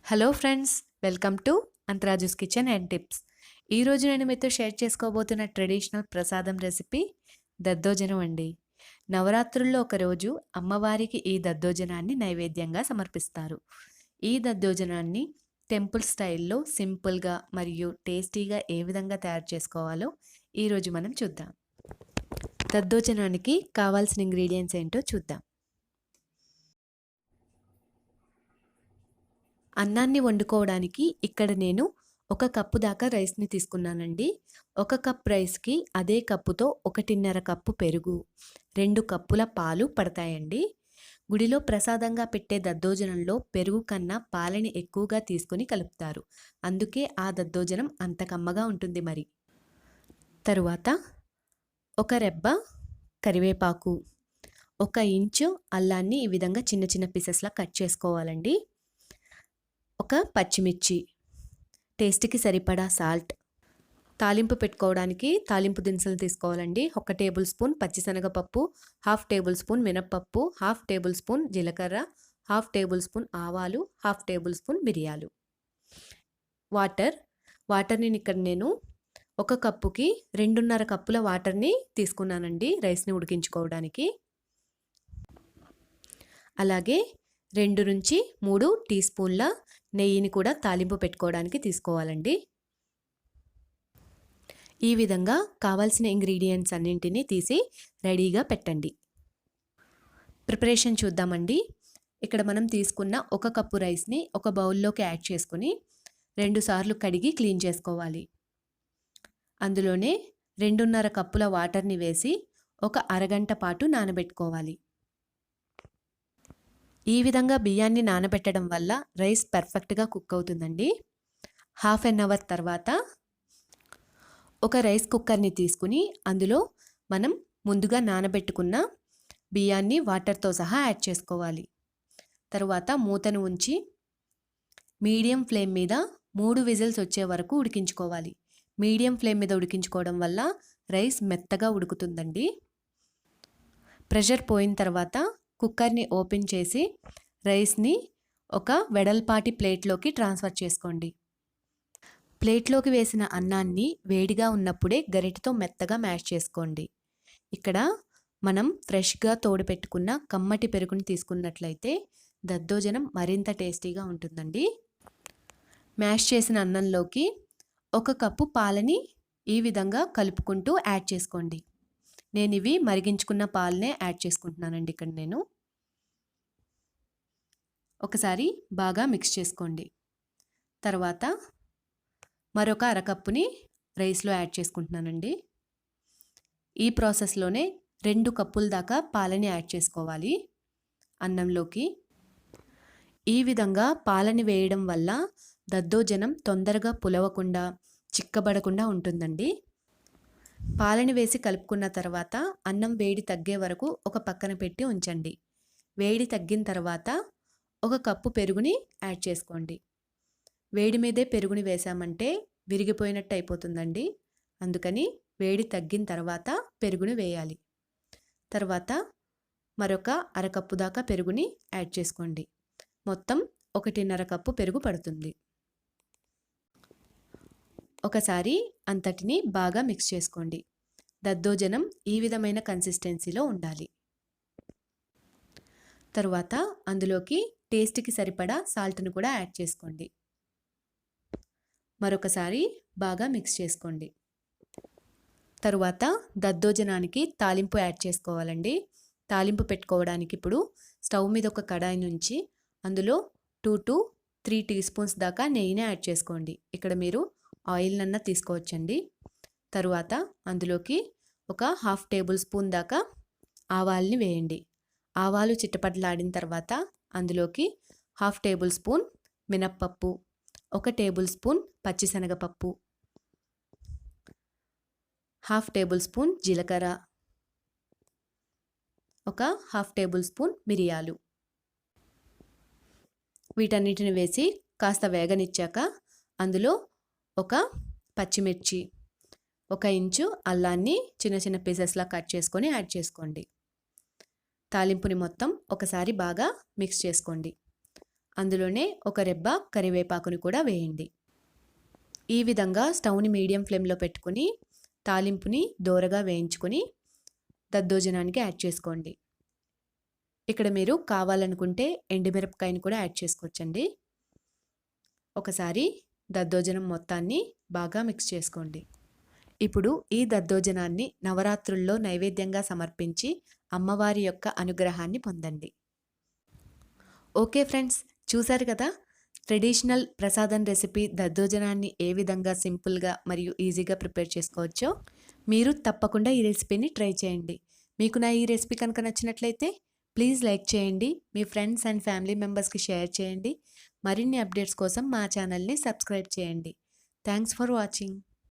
Hello friends, welcome to అంతరాజుస్ kitchen and tips. ఈరోజు నేను మీతో షేర్ చేసుకోబోతున్న ట్రెడిషనల్ ప్రసాదం రెసిపీ దద్దోజనం అండి. నవరాత్రుల్లో ఒకరోజు అమ్మవారికి ఈ దద్దోజనాన్ని నైవేద్యంగా సమర్పిస్తారు. ఈ దద్దోజనాన్ని టెంపుల్ స్టైల్లో సింపుల్గా మరియు టేస్టీగా ఏ విధంగా తయారు చేసుకోవాలో ఈరోజు మనం చూద్దాం. దద్దోజనానికి కావాల్సిన ఇంగ్రీడియంట్స్ ఏంటో చూద్దాం. అన్నాన్ని వండుకోవడానికి ఇక్కడ నేను 1 కప్పు దాకా రైస్ని తీసుకున్నానండి. 1 కప్ రైస్కి అదే కప్పుతో 1.5 కప్పు పెరుగు, 2 కప్పుల పాలు పడతాయండి. గుడిలో ప్రసాదంగా పెట్టే దద్దోజనంలో పెరుగు కన్నా పాలని ఎక్కువగా తీసుకొని కలుపుతారు. అందుకే ఆ దద్దోజనం అంత కమ్మగా ఉంటుంది మరి. తరువాత 1 రెబ్బ కరివేపాకు, 1 ఇంచు అల్లాన్ని ఈ విధంగా చిన్న చిన్న పీసెస్లా కట్ చేసుకోవాలండి. 1 పచ్చిమిర్చి, టేస్ట్‌కి సరిపడా సాల్ట్, తాలింపు పెట్టుకోవడానికి తాలింపు దినుసులు తీసుకోవాలండి. 1 టేబుల్ స్పూన్ పచ్చిశనగపప్పు, 1/2 టేబుల్ స్పూన్ మినప్పప్పు, 1/2 టేబుల్ స్పూన్ జీలకర్ర, 1/2 టేబుల్ స్పూన్ ఆవాలు, 1/2 టేబుల్ స్పూన్ మిరియాలు. వాటర్ని ఇక్కడ నేను 1 కప్పుకి 2.5 కప్పుల వాటర్ని తీసుకున్నానండి రైస్ని ఉడికించుకోవడానికి. అలాగే 2 నుంచి 3 టీ స్పూన్ల నెయ్యిని కూడా తాలింపు పెట్టుకోవడానికి తీసుకోవాలండి. ఈ విధంగా కావాల్సిన ఇంగ్రీడియంట్స్ అన్నింటినీ తీసి రెడీగా పెట్టండి. ప్రిపరేషన్ చూద్దామండి. ఇక్కడ మనం తీసుకున్న 1 కప్పు రైస్ని ఒక బౌల్లోకి యాడ్ చేసుకుని 2 సార్లు కడిగి క్లీన్ చేసుకోవాలి. అందులోనే 2.5 కప్పుల వాటర్ని వేసి ఒక అరగంట పాటు నానబెట్టుకోవాలి. ఈ విధంగా బియ్యాన్ని నానబెట్టడం వల్ల రైస్ పర్ఫెక్ట్గా కుక్ అవుతుందండి. 1/2 an hour తర్వాత ఒక రైస్ కుక్కర్ని తీసుకుని అందులో మనం ముందుగా నానబెట్టుకున్న బియ్యాన్ని వాటర్తో సహా యాడ్ చేసుకోవాలి. తరువాత మూతను ఉంచి మీడియం ఫ్లేమ్ మీద 3 విజిల్స్ వచ్చే వరకు ఉడికించుకోవాలి. మీడియం ఫ్లేమ్ మీద ఉడికించుకోవడం వల్ల రైస్ మెత్తగా ఉడుకుతుందండి. ప్రెషర్ పోయిన తర్వాత కుక్కర్ని ఓపెన్ చేసి రైస్ని ఒక వెడల్పాటి ప్లేట్లోకి ట్రాన్స్ఫర్ చేసుకోండి. ప్లేట్లోకి వేసిన అన్నాన్ని వేడిగా ఉన్నప్పుడే గరిటెతో మెత్తగా మ్యాష్ చేసుకోండి. ఇక్కడ మనం ఫ్రెష్గా తోడుపెట్టుకున్న కమ్మటి పెరుగుని తీసుకున్నట్లయితే దద్దోజనం మరింత టేస్టీగా ఉంటుందండి. మ్యాష్ చేసిన అన్నంలోకి 1 కప్పు పాలని ఈ విధంగా కలుపుకుంటూ యాడ్ చేసుకోండి. నేను ఇవి మరిగించుకున్న పాలనే యాడ్ చేసుకుంటున్నానండి ఇక్కడ నేను. ఒకసారి బాగా మిక్స్ చేసుకోండి. తర్వాత మరొక అరకప్పుని రైస్లో యాడ్ చేసుకుంటున్నానండి. ఈ ప్రాసెస్లోనే 2 కప్పుల దాకా పాలని యాడ్ చేసుకోవాలి అన్నంలోకి. ఈ విధంగా పాలని వేయడం వల్ల దద్దోజనం తొందరగా పులవకుండా చిక్కబడకుండా ఉంటుందండి. పాలని వేసి కలుపుకున్న తర్వాత అన్నం వేడి తగ్గే వరకు ఒక పక్కన పెట్టి ఉంచండి. వేడి తగ్గిన తర్వాత 1 కప్పు పెరుగుని యాడ్ చేసుకోండి. వేడి మీదే పెరుగుని వేసామంటే విరిగిపోయినట్టు అయిపోతుందండి. అందుకని వేడి తగ్గిన తర్వాత పెరుగుని వేయాలి. తర్వాత మరొక అరకప్పు దాకా పెరుగుని యాడ్ చేసుకోండి. మొత్తం 1.5 కప్పు పెరుగు పడుతుంది. ఒకసారి అంతటిని బాగా మిక్స్ చేసుకోండి. దద్దోజనం ఈ విధమైన కన్సిస్టెన్సీలో ఉండాలి. తరువాత అందులోకి టేస్ట్కి సరిపడా సాల్ట్ను కూడా యాడ్ చేసుకోండి. మరొకసారి బాగా మిక్స్ చేసుకోండి. తరువాత దద్దోజనానికి తాలింపు యాడ్ చేసుకోవాలండి. తాలింపు పెట్టుకోవడానికి ఇప్పుడు స్టవ్ మీద ఒక కడాయి నుంచి అందులో 2 to 3 టీ స్పూన్స్ దాకా నెయ్యిని యాడ్ చేసుకోండి. ఇక్కడ మీరు ఆయిల్ నన్నా తీసుకోవచ్చండి. తరువాత అందులోకి ఒక 1/2 టేబుల్ స్పూన్ దాకా ఆవాల్ని వేయండి. ఆవాలు చిట్టపటలాడిన తర్వాత అందులోకి 1/2 టేబుల్ స్పూన్ మినప్పప్పు, 1 టేబుల్ స్పూన్ పచ్చిశనగపప్పు, 1/2 టేబుల్ స్పూన్ జీలకర్ర, 1/2 టేబుల్ స్పూన్ మిరియాలు. వీటన్నిటిని వేసి కాస్త వేగనిచ్చాక అందులో 1 పచ్చిమిర్చి, 1 ఇంచు అల్లాన్ని చిన్న చిన్న పీసెస్లా కట్ చేసుకొని యాడ్ చేసుకోండి. తాలింపుని మొత్తం ఒకసారి బాగా మిక్స్ చేసుకోండి. అందులోనే ఒక రెబ్బ కరివేపాకుని కూడా వేయండి. ఈ విధంగా స్టవ్ని మీడియం ఫ్లేమ్లో పెట్టుకుని తాలింపుని దోరగా వేయించుకొని దద్దోజనానికి యాడ్ చేసుకోండి. ఇక్కడ మీరు కావాలనుకుంటే ఎండుమిరపకాయని కూడా యాడ్ చేసుకోవచ్చండి. ఒకసారి దద్దోజనం మొత్తాన్ని బాగా మిక్స్ చేసుకోండి. ఇప్పుడు ఈ దద్దోజనాన్ని నవరాత్రుల్లో నైవేద్యంగా సమర్పించి అమ్మవారి యొక్క అనుగ్రహాన్ని పొందండి. ఓకే ఫ్రెండ్స్, చూశారు కదా ట్రెడిషనల్ ప్రసాదం రెసిపీ దద్దోజనాన్ని ఏ విధంగా సింపుల్గా మరియు ఈజీగా ప్రిపేర్ చేసుకోవచ్చో. మీరు తప్పకుండా ఈ రెసిపీని ట్రై చేయండి. మీకు నా ఈ రెసిపీ కనుక నచ్చినట్లయితే ప్లీజ్ లైక్ చేయండి, మీ ఫ్రెండ్స్ అండ్ ఫ్యామిలీ మెంబర్స్కి షేర్ చేయండి. మరిన్ని అప్డేట్స్ కోసం మా ఛానల్ని సబ్స్క్రైబ్ చేయండి. Thanks for watching.